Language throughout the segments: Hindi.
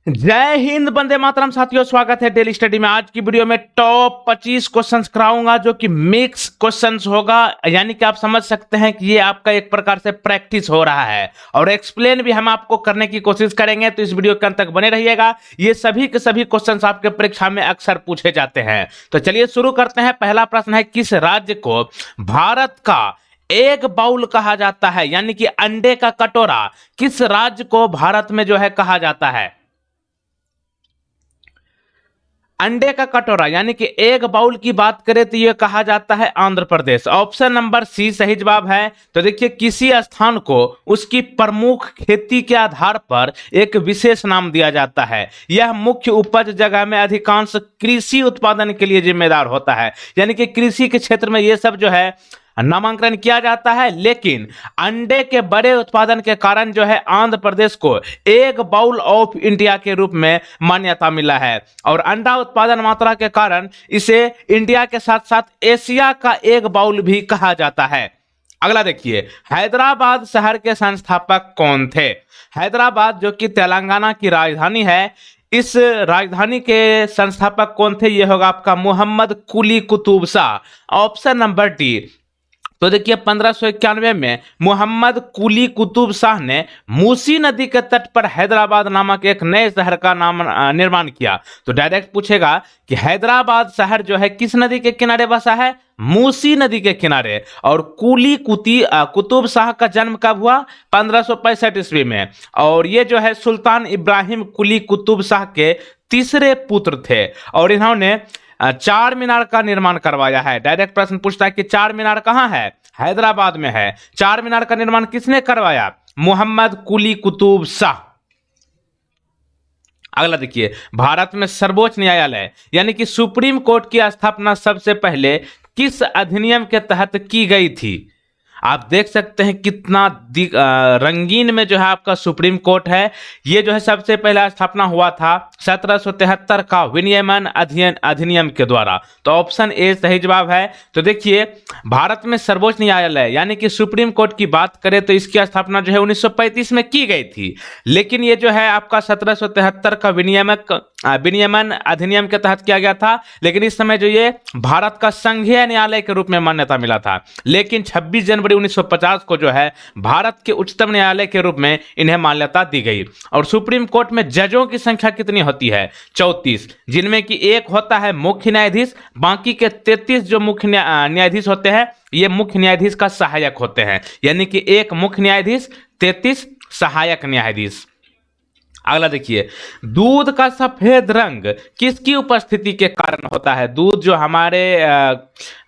जय हिंद, वंदे मातरम। साथियों, स्वागत है डेली स्टडी में। आज की वीडियो में टॉप 25 क्वेश्चंस कराऊंगा जो कि मिक्स क्वेश्चंस होगा, यानी कि आप समझ सकते हैं कि ये आपका एक प्रकार से प्रैक्टिस हो रहा है और एक्सप्लेन भी हम आपको करने की कोशिश करेंगे। तो इस वीडियो के अंत तक बने रहिएगा। ये सभी के सभी क्वेश्चंस आपके परीक्षा में अक्सर पूछे जाते हैं। तो चलिए शुरू करते हैं। पहला प्रश्न है, किस राज्य को भारत का एग बाउल कहा जाता है, यानी कि अंडे का कटोरा किस राज्य को भारत में जो है कहा जाता है? अंडे का कटोरा यानी कि एग बाउल की बात करें तो यह कहा जाता है Andhra Pradesh. Option number C सही जवाब है। तो देखिए, किसी स्थान को उसकी प्रमुख खेती के आधार पर एक विशेष नाम दिया जाता है। यह मुख्य उपज जगह में अधिकांश कृषि उत्पादन के लिए जिम्मेदार होता है, यानी कि कृषि के क्षेत्र में यह सब जो है नामांकन किया जाता है। लेकिन अंडे के बड़े उत्पादन के कारण जो है आंध्र प्रदेश को एग बाउल ऑफ इंडिया के रूप में मान्यता मिला है और अंडा उत्पादन मात्रा के कारण इसे इंडिया के साथ साथ एशिया का एग बाउल भी कहा जाता है। अगला देखिए, हैदराबाद शहर के संस्थापक कौन थे? हैदराबाद जो कि तेलंगाना की राजधानी है, इस राजधानी के संस्थापक कौन थे? यह होगा आपका Mohammed Quli Qutb Shah. Option number D. तो देखिए, 1591 में मोहम्मद कुली कुतुब शाह ने मूसी नदी के तट पर हैदराबाद नामक एक नए शहर का नाम निर्माण किया। तो डायरेक्ट पूछेगा कि हैदराबाद शहर जो है किस नदी के किनारे बसा है? मूसी नदी के किनारे। और कुतुब शाह का जन्म कब हुआ? 1565 ईस्वी में। और ये जो है सुल्तान इब्राहिम कुली कुतुब शाह के तीसरे पुत्र थे और इन्होंने चार मीनार का निर्माण करवाया है। डायरेक्ट प्रश्न पूछता है कि चार मीनार कहां है? हैदराबाद में है। चार मीनार का निर्माण किसने करवाया? मोहम्मद कुली कुतुब शाह। अगला देखिए, भारत में सर्वोच्च न्यायालय यानी कि सुप्रीम कोर्ट की स्थापना सबसे पहले किस अधिनियम के तहत की गई थी? आप देख सकते हैं कितना रंगीन में जो है आपका सुप्रीम कोर्ट है। ये जो है सबसे पहला स्थापना हुआ था 1773 का विनियमन अधिनियम के द्वारा। तो ऑप्शन ए सही जवाब है। तो देखिए, भारत में सर्वोच्च न्यायालय यानी कि सुप्रीम कोर्ट की बात करें तो इसकी स्थापना जो है 1935 में की गई थी, लेकिन ये जो है आपका 1773 का विनियमन अधिनियम के तहत किया गया था। लेकिन इस समय जो ये भारत का संघीय न्यायालय के रूप में मान्यता मिला था। लेकिन 26 जनवरी 1950 को जो है भारत के उच्चतम न्यायालय के रूप में इन्हें मान्यता दी गई। और सुप्रीम कोर्ट में जजों की संख्या कितनी होती है? 34, जिनमें कि एक होता है मुख्य न्यायाधीश, बाकी के 33 जो मुख्य न्यायाधीश होते हैं ये मुख्य न्यायाधीश का सहायक होते हैं, यानी कि एक मुख्य न्यायाधीश, 33 सहायक न्यायाधीश। अगला देखिए, दूध का सफेद रंग किसकी उपस्थिति के कारण होता है? दूध जो हमारे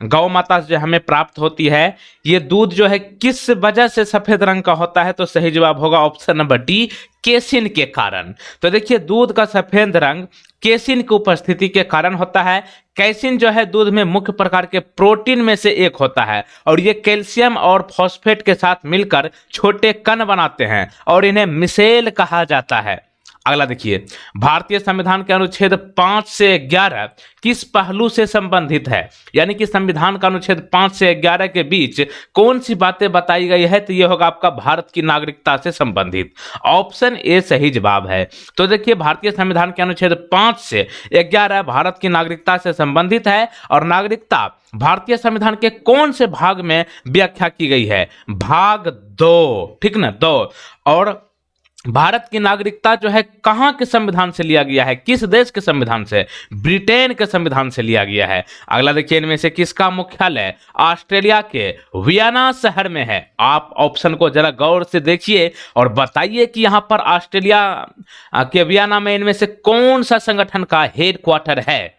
गौ माता से जो हमें प्राप्त होती है, ये दूध जो है किस वजह से सफेद रंग का होता है? तो सही जवाब होगा ऑप्शन नंबर डी, केसिन के कारण। तो देखिए, दूध का सफेद रंग केसिन की उपस्थिति के कारण होता है। कैसिन जो है दूध में मुख्य प्रकार के प्रोटीन में से एक होता है और ये कैल्शियम और फॉस्फेट के साथ मिलकर छोटे कण बनाते हैं और इन्हें मिसेल कहा जाता है। अगला देखिए, भारतीय संविधान के अनुच्छेद 5 से 11 किस पहलू से संबंधित है? यानी कि संविधान का अनुच्छेद 5 से 11 के बीच कौन सी बातें बताई गई है? तो यह होगा आपका भारत की नागरिकता से संबंधित। ऑप्शन ए सही जवाब है। तो देखिए, भारतीय संविधान के अनुच्छेद 5 से 11 भारत की नागरिकता से संबंधित है और नागरिकता भारतीय संविधान के कौन से भाग में व्याख्या की गई है? भाग 2, ठीक ना, 2। और भारत की नागरिकता जो है कहां के संविधान से लिया गया है? किस देश के संविधान से? ब्रिटेन के संविधान से लिया गया है। अगला देखिए, इनमें से किसका मुख्यालय ऑस्ट्रेलिया के वियना शहर में है? आप ऑप्शन को जरा गौर से देखिए और बताइए कि यहां पर ऑस्ट्रेलिया के वियना में इनमें से कौन सा संगठन का हेडक्वार्टर है?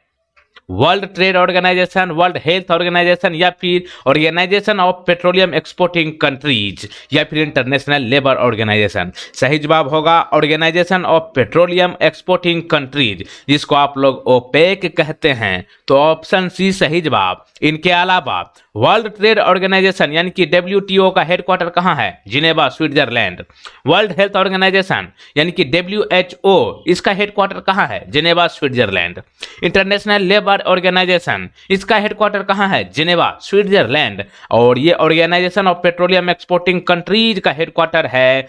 World trade organization, world health organization, या फिर organization of petroleum exporting countries, या फिर इंटरनेशनल लेबर ऑर्गेनाइजेशन? सही जवाब होगा organization of petroleum exporting countries, जिसको आप लोग ओपेक कहते हैं। तो ऑप्शन सी सही जवाब। इनके अलावा वर्ल्ड ट्रेड ऑर्गेनाइजेशन यानी कि WTO का हेडक्वार्टर कहां है? Geneva, Switzerland. World health organization यानी कि WHO, इसका हेडक्वार्टर कहां है? Geneva, Switzerland. International labour organization, इसका हेडक्वार्टर कहां है? Geneva, Switzerland. और ये organization of petroleum exporting countries का हेडक्वार्टर है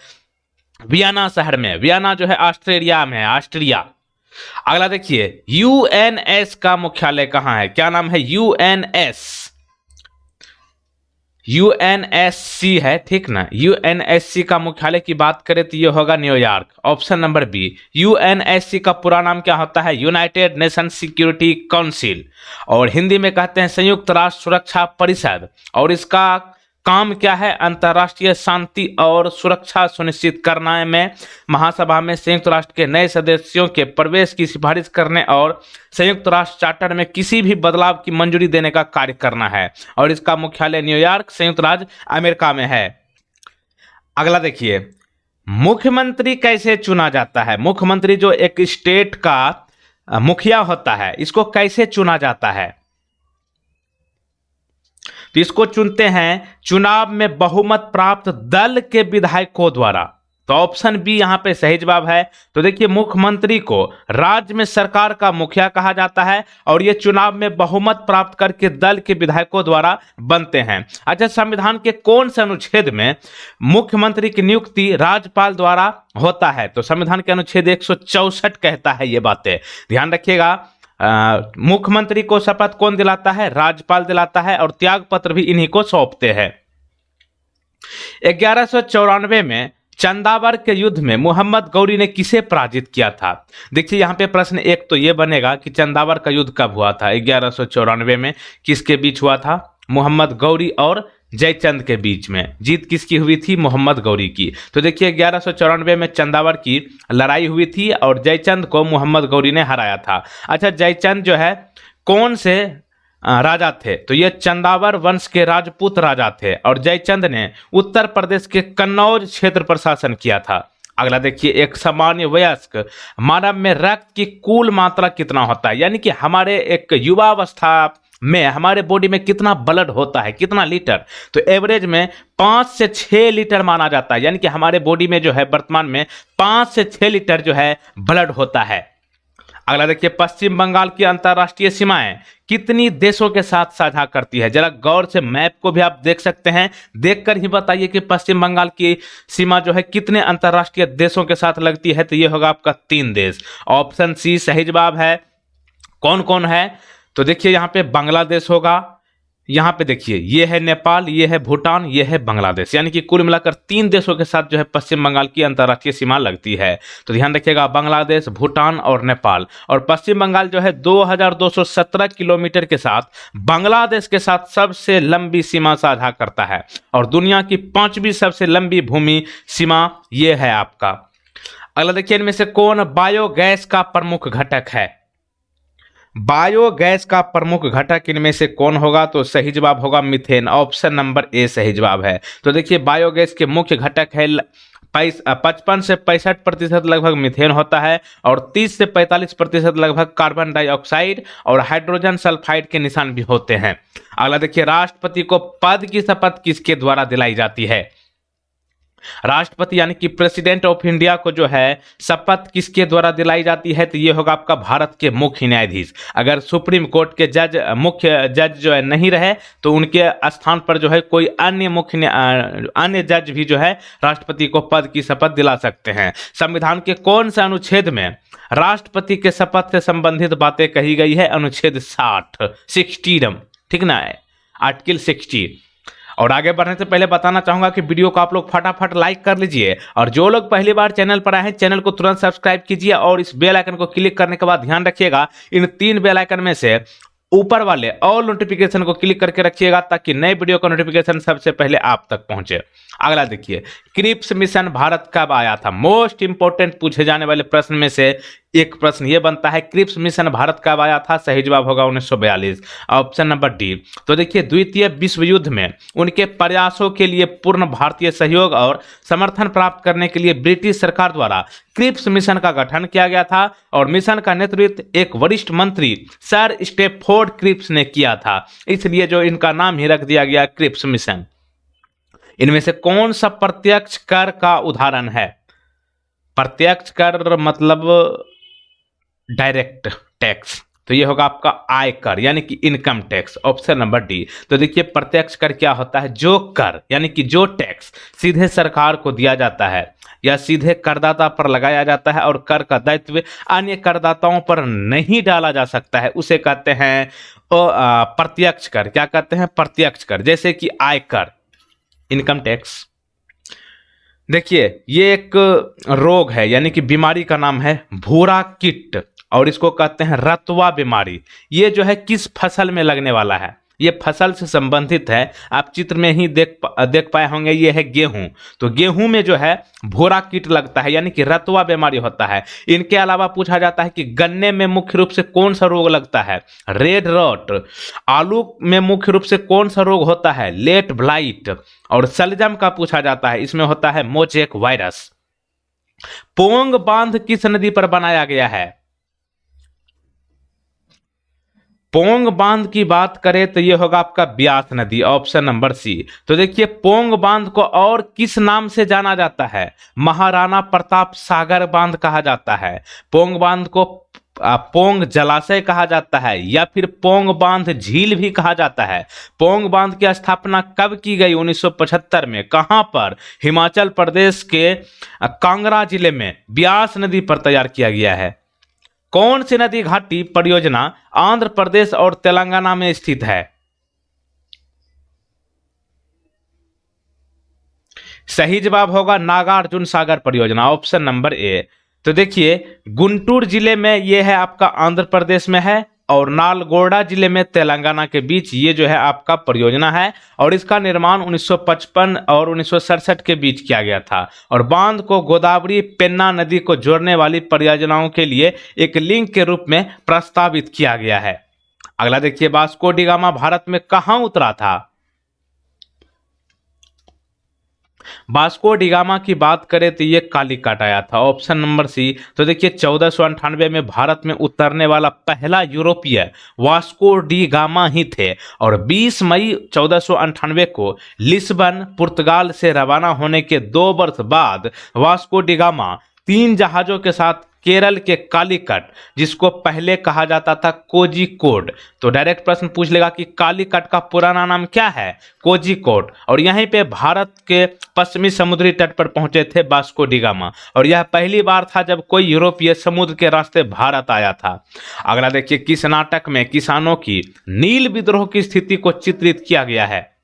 वियना शहर में, वियना जो है ऑस्ट्रेलिया में है, ऑस्ट्रिया। अगला देखिए, यूएनएस का मुख्यालय कहाँ है, क्या नाम है, यूएनएस, यूएनएससी है, ठीक ना। यूएनएससी का मुख्यालय की बात करें तो ये होगा New York, option number B. UNSC का पूरा नाम क्या होता है, यूनाइटेड नेशन सिक्योरिटी काउंसिल, और हिंदी में कहते हैं संयुक्त राष्ट्र सुरक्षा परिषद। और इसका काम क्या है, अंतर्राष्ट्रीय शांति और सुरक्षा सुनिश्चित करने में महासभा में संयुक्त राष्ट्र के नए सदस्यों के प्रवेश की सिफारिश करने और संयुक्त राष्ट्र चार्टर में किसी भी बदलाव की मंजूरी देने का कार्य करना है। और इसका मुख्यालय न्यूयॉर्क, संयुक्त राज्य अमेरिका में है। अगला देखिए, मुख्यमंत्री कैसे चुना जाता है, मुख्यमंत्री जो एक स्टेट का मुखिया होता है, इसको कैसे चुना जाता है, तो इसको चुनते हैं चुनाव में बहुमत प्राप्त दल के विधायकों द्वारा। तो ऑप्शन बी यहां पे सही जवाब है। तो देखिए, मुख्यमंत्री को राज्य में सरकार का मुखिया कहा जाता है और ये चुनाव में बहुमत प्राप्त करके दल के विधायकों द्वारा बनते हैं। अच्छा, संविधान के कौन से अनुच्छेद में मुख्यमंत्री की नियुक्ति राज्यपाल द्वारा होता है, तो संविधान के अनुच्छेद 164 कहता है ये बातें, ध्यान रखिएगा। मुख्यमंत्री को शपथ कौन दिलाता है, राज्यपाल दिलाता है, और त्याग पत्र भी इन्हीं को सौंपते हैं। 1194 में चंदावर के युद्ध में मोहम्मद गौरी ने किसे पराजित किया था। देखिए, यहां पे प्रश्न एक तो ये बनेगा कि चंदावर का युद्ध कब हुआ था, 1194 में किसके बीच हुआ था, मोहम्मद गौरी और जयचंद के बीच में। जीत किसकी हुई थी, मोहम्मद गौरी की। तो देखिए, 1194 में चंदावर की लड़ाई हुई थी और जयचंद को मोहम्मद गौरी ने हराया था। अच्छा, जयचंद जो है कौन से राजा थे, तो ये चंदावर वंश के राजपूत राजा थे और जयचंद ने उत्तर प्रदेश के कन्नौज क्षेत्र पर शासन किया था। अगला देखिए, एक सामान्य वयस्क मानव में रक्त की कुल मात्रा कितना होता है, यानी कि हमारे एक युवावस्था में हमारे बॉडी में कितना ब्लड होता है, कितना लीटर, तो एवरेज में 5 से 6 लीटर माना जाता है। यानी कि हमारे बॉडी में जो है वर्तमान में 5 से 6 लीटर जो है ब्लड होता है। अगला देखिए, पश्चिम बंगाल की अंतर्राष्ट्रीय सीमाएं कितनी देशों के साथ साझा करती है। जरा गौर से मैप को भी आप देख सकते हैं, देखकर ही बताइए कि पश्चिम बंगाल की सीमा जो है कितने अंतर्राष्ट्रीय देशों के साथ लगती है। तो ये होगा आपका 3 देश, ऑप्शन सी सही जवाब है। कौन कौन है, तो देखिए यहाँ पे बांग्लादेश होगा, यहाँ पे देखिए ये है नेपाल, ये है भूटान, ये है बांग्लादेश, यानी कि कुल मिलाकर 3 देशों के साथ जो है पश्चिम बंगाल की अंतर्राष्ट्रीय सीमा लगती है। तो ध्यान रखिएगा, बांग्लादेश, भूटान और नेपाल। और पश्चिम बंगाल जो है 2217 किलोमीटर के साथ बांग्लादेश के साथ सबसे लंबी सीमा साझा करता है और दुनिया की 5वीं सबसे लंबी भूमि सीमा ये है आपका। अगला देखिए, इनमें से कौन बायोगैस का प्रमुख घटक है, बायोगैस का प्रमुख घटक इनमें से कौन होगा, तो सही जवाब होगा मीथेन, ऑप्शन नंबर ए सही जवाब है। तो देखिए, बायोगैस के मुख्य घटक है 55 से 65% लगभग मीथेन होता है और 30 से 45% लगभग कार्बन डाइऑक्साइड और हाइड्रोजन सल्फाइड के निशान भी होते हैं। अगला देखिए, राष्ट्रपति को पद की शपथ किसके द्वारा दिलाई जाती है, राष्ट्रपति यानी कि प्रेसिडेंट ऑफ इंडिया को जो है शपथ किसके द्वारा दिलाई जाती है, तो ये होगा आपका भारत के मुख्य न्यायाधीश। अगर सुप्रीम कोर्ट के जज मुख्य जज जो है नहीं रहे तो उनके स्थान पर जो है कोई अन्य जज भी जो है राष्ट्रपति को पद की शपथ दिला सकते हैं। संविधान के कौन से अनुच्छेद में राष्ट्रपति के शपथ से संबंधित बातें कही गई है, अनुच्छेद 60, ठीक ना, आर्टिकल 60। और आगे बढ़ने से पहले बताना चाहूंगा कि वीडियो को आप लोग फटाफट लाइक कर लीजिए और जो लोग पहली बार चैनल पर आए हैं चैनल को तुरंत सब्सक्राइब कीजिए और इस बेल आइकन को क्लिक करने के बाद ध्यान रखिएगा इन 3 बेल आइकन में से ऊपर वाले ऑल नोटिफिकेशन को क्लिक करके रखिएगा ताकि नए वीडियो का नोटिफिकेशन सबसे पहले आप तक पहुंचे। अगला देखिए, क्रिप्स मिशन भारत कब आया था, मोस्ट इंपोर्टेंट पूछे जाने वाले प्रश्न में से एक प्रश्न ये बनता है, क्रिप्स मिशन भारत कब आया था, सही जवाब होगा 1942, ऑप्शन नंबर डी। तो देखिए, द्वितीय विश्व युद्ध में उनके प्रयासों के लिए पूर्ण भारतीय सहयोग और समर्थन प्राप्त करने के लिए ब्रिटिश सरकार द्वारा क्रिप्स मिशन का गठन किया गया था और मिशन का नेतृत्व एक वरिष्ठ मंत्री सर स्टेफोर्ड क्रिप्स ने किया था, इसलिए जो इनका नाम ही रख दिया गया क्रिप्स मिशन। इनमें से कौन सा प्रत्यक्ष कर का उदाहरण है, प्रत्यक्ष कर मतलब डायरेक्ट टैक्स, तो ये होगा आपका आयकर यानी कि income tax, option number D. तो देखिए प्रत्यक्ष कर क्या होता है, जो कर यानी कि जो टैक्स सीधे सरकार को दिया जाता है या सीधे करदाता पर लगाया जाता है और कर का दायित्व अन्य करदाताओं पर नहीं डाला जा सकता है, उसे कहते हैं प्रत्यक्ष कर। क्या कहते हैं, प्रत्यक्ष कर, जैसे कि आयकर, इनकम टैक्स। देखिए ये एक रोग है यानी कि बीमारी का नाम है भूरा कीट और इसको कहते हैं रतुआ बीमारी। ये जो है किस फसल में लगने वाला है, ये फसल से संबंधित है। आप चित्र में ही देख पाए होंगे, ये है गेहूं। तो गेहूं में जो है भूरा कीट लगता है यानी कि रतुआ बीमारी होता है। इनके अलावा पूछा जाता है कि गन्ने में मुख्य रूप से कौन सा रोग लगता है, रेड रॉट। आलू में मुख्य रूप से कौन सा रोग होता है, लेट ब्लाइट। और शलजम का पूछा जाता है, इसमें होता है मोजेक वायरस। पोंग बांध किस नदी पर बनाया गया है, पोंग बांध की बात करें तो यह होगा आपका ब्यास नदी, ऑप्शन नंबर सी। तो देखिए पोंग बांध को और किस नाम से जाना जाता है, महाराणा प्रताप सागर बांध कहा जाता है। पोंग बांध को पोंग जलाशय कहा जाता है या फिर पोंग बांध झील भी कहा जाता है। पोंग बांध की स्थापना कब की गई, 1975 में। कहां पर, हिमाचल प्रदेश के कांगड़ा जिले में ब्यास नदी पर तैयार किया गया है। कौन सी नदी घाटी परियोजना आंध्र प्रदेश और तेलंगाना में स्थित है, सही जवाब होगा नागार्जुन सागर परियोजना, ऑप्शन नंबर ए। तो देखिए गुंटूर जिले में यह है आपका आंध्र प्रदेश में है और नालगोंडा जिले में तेलंगाना के बीच ये जो है आपका परियोजना है और इसका निर्माण 1955 और 1967 के बीच किया गया था। और बांध को गोदावरी पेन्ना नदी को जोड़ने वाली परियोजनाओं के लिए एक लिंक के रूप में प्रस्तावित किया गया है। अगला देखिए वास्को डी गामा भारत में कहां उतरा था, वास्को डी गामा की बात करें तो ये कालीकट आया था, ऑप्शन नंबर सी। तो देखिए 1498 में भारत में उतरने वाला पहला यूरोपीय वास्को डी गामा ही थे और 20 मई 1498 को लिस्बन पुर्तगाल से रवाना होने के 2 वर्ष बाद वास्को डी गामा 3 जहाजों के साथ केरल के कालीकट, जिसको पहले कहा जाता था कोझिकोड। तो डायरेक्ट प्रश्न पूछ लेगा कि कालीकट का पुराना नाम क्या है, कोझिकोड। और यहीं पे भारत के पश्चिमी समुद्री तट पर पहुंचे थे वास्को डी गामा और यह पहली बार था जब कोई यूरोपीय समुद्र के रास्ते भारत आया था। अगला देखिए किस नाटक में किसानों की नील विद्रोह की स्थिति को चित्रित किया गया है,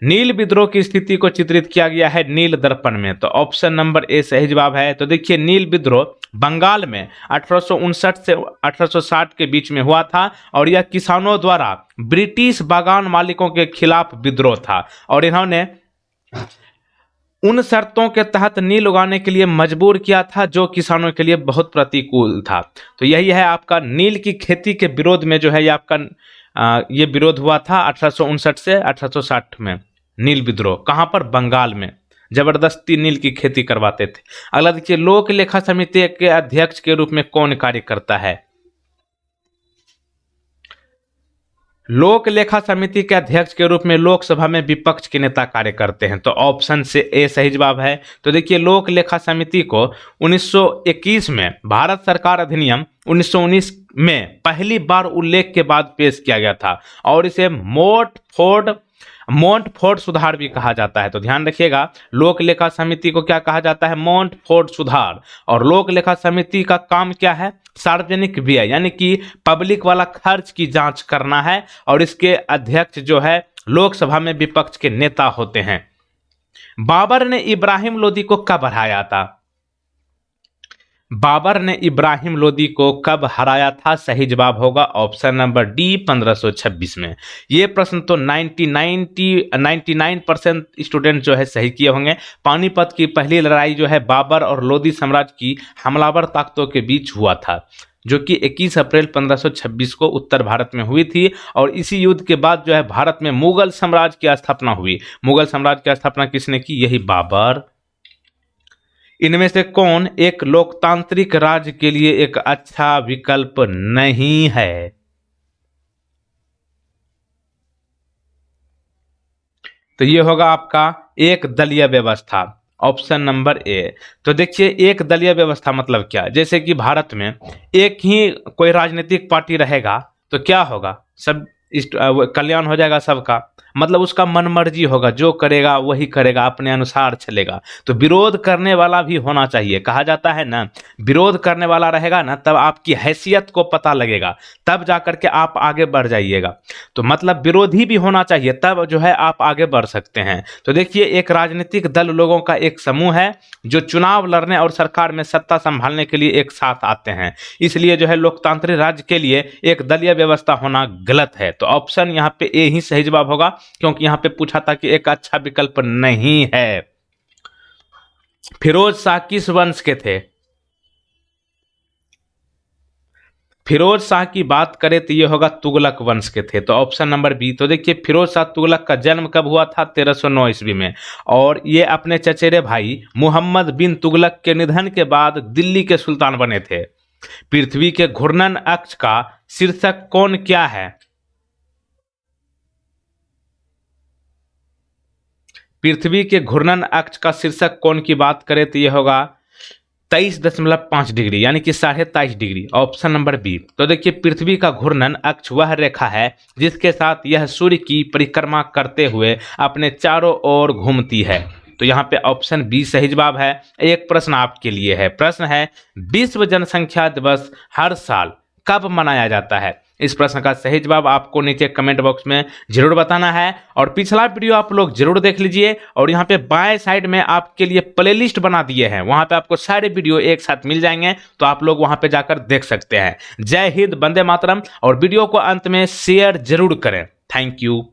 नील विद्रोह की स्थिति को चित्रित किया गया है नील दर्पण में। तो ऑप्शन नंबर ए सही जवाब है। तो देखिए नील विद्रोह बंगाल में 1859 से 1860 के बीच में हुआ था और यह किसानों द्वारा ब्रिटिश बागान मालिकों के खिलाफ विद्रोह था और इन्होंने उन शर्तों के तहत नील उगाने के लिए मजबूर किया था जो किसानों के लिए बहुत प्रतिकूल था। तो यही है आपका नील की खेती के विरोध में जो है ये आपका ये विरोध हुआ था 1859 से 1860 में। नील विद्रोह कहां पर, बंगाल में, जबरदस्ती नील की खेती करवाते थे। अगला देखिए लोक लेखा समिति के अध्यक्ष के रूप में कौन कार्य करता है, लोक लेखा समिति के अध्यक्ष के रूप में लोकसभा में विपक्ष के नेता कार्य करते हैं। तो ऑप्शन से ए सही जवाब है। तो देखिए लोक लेखा समिति को 1921 में भारत सरकार अधिनियम 1919 में पहली बार उल्लेख के बाद पेश किया गया था और इसे मोंटफोर्ड सुधार भी कहा जाता है। तो ध्यान रखिएगा लोक लेखा समिति को क्या कहा जाता है, मोंटफोर्ड सुधार। और लोक लेखा समिति का काम क्या है, सार्वजनिक व्यय यानी कि पब्लिक वाला खर्च की जांच करना है और इसके अध्यक्ष जो है लोकसभा में विपक्ष के नेता होते हैं। बाबर ने इब्राहिम लोदी को कब हराया था, बाबर ने इब्राहिम लोदी को कब हराया था, सही जवाब होगा ऑप्शन नंबर डी 1526 में। ये प्रश्न तो 99% स्टूडेंट जो है सही किए होंगे। पानीपत की पहली लड़ाई जो है बाबर और लोदी साम्राज्य की हमलावर ताकतों के बीच हुआ था जो कि 21 अप्रैल 1526 को उत्तर भारत में हुई थी और इसी युद्ध के बाद जो है भारत में मुगल साम्राज्य की स्थापना हुई। मुगल साम्राज्य की स्थापना किसने की, यही बाबर। इनमें से कौन एक लोकतांत्रिक राज्य के लिए एक अच्छा विकल्प नहीं है, तो यह होगा आपका एक दलीय व्यवस्था। Option number A. तो देखिए एक दलीय व्यवस्था मतलब क्या, जैसे कि भारत में एक ही कोई राजनीतिक पार्टी रहेगा तो क्या होगा, सब कल्याण हो जाएगा सबका, मतलब उसका मनमर्जी होगा, जो करेगा वही करेगा, अपने अनुसार चलेगा। तो विरोध करने वाला भी होना चाहिए, कहा जाता है ना, विरोध करने वाला रहेगा ना तब आपकी हैसियत को पता लगेगा, तब जा करके आप आगे बढ़ जाइएगा। तो मतलब विरोधी भी होना चाहिए, तब जो है आप आगे बढ़ सकते हैं। तो देखिए एक राजनीतिक दल लोगों का एक समूह है जो चुनाव लड़ने और सरकार में सत्ता संभालने के लिए एक साथ आते हैं, इसलिए जो है लोकतांत्रिक राज्य के लिए एक दलीय व्यवस्था होना गलत है। तो ऑप्शन यहाँ पे ए ही सही जवाब होगा, क्योंकि यहां पे पूछा था कि एक अच्छा विकल्प नहीं है। फिरोज शाह किस वंश के थे? फिरोज शाह की बात करें तो ये होगा तुगलक वंश के थे, तो ऑप्शन नंबर बी। तो देखिए फिरोज शाह तुगलक का जन्म कब हुआ था? 1309 ईस्वी में, और ये अपने चचेरे भाई मुहम्मद बिन तुगलक के निधन के बाद दिल्ली के सुल्तान बने थे। पृथ्वी के घूर्णन अक्ष का शीर्षक कौन क्या है? पृथ्वी के घूर्णन अक्ष का शीर्षक कोण की बात करें तो यह होगा 23.5 डिग्री, यानी कि 23.5 डिग्री, ऑप्शन नंबर बी। तो देखिए पृथ्वी का घूर्णन अक्ष वह रेखा है जिसके साथ यह सूर्य की परिक्रमा करते हुए अपने चारों ओर घूमती है। तो यहाँ पे ऑप्शन बी सही जवाब है। एक प्रश्न आपके लिए है, प्रश्न है विश्व जनसंख्या दिवस हर साल कब मनाया जाता है? इस प्रश्न का सही जवाब आपको नीचे कमेंट बॉक्स में जरूर बताना है, और पिछला वीडियो आप लोग जरूर देख लीजिए, और यहाँ पे बाएं साइड में आपके लिए प्लेलिस्ट बना दिए हैं, वहां पे आपको सारे वीडियो एक साथ मिल जाएंगे, तो आप लोग वहां पे जाकर देख सकते हैं। जय हिंद, वंदे मातरम, और वीडियो को अंत में शेयर जरूर करें। Thank you.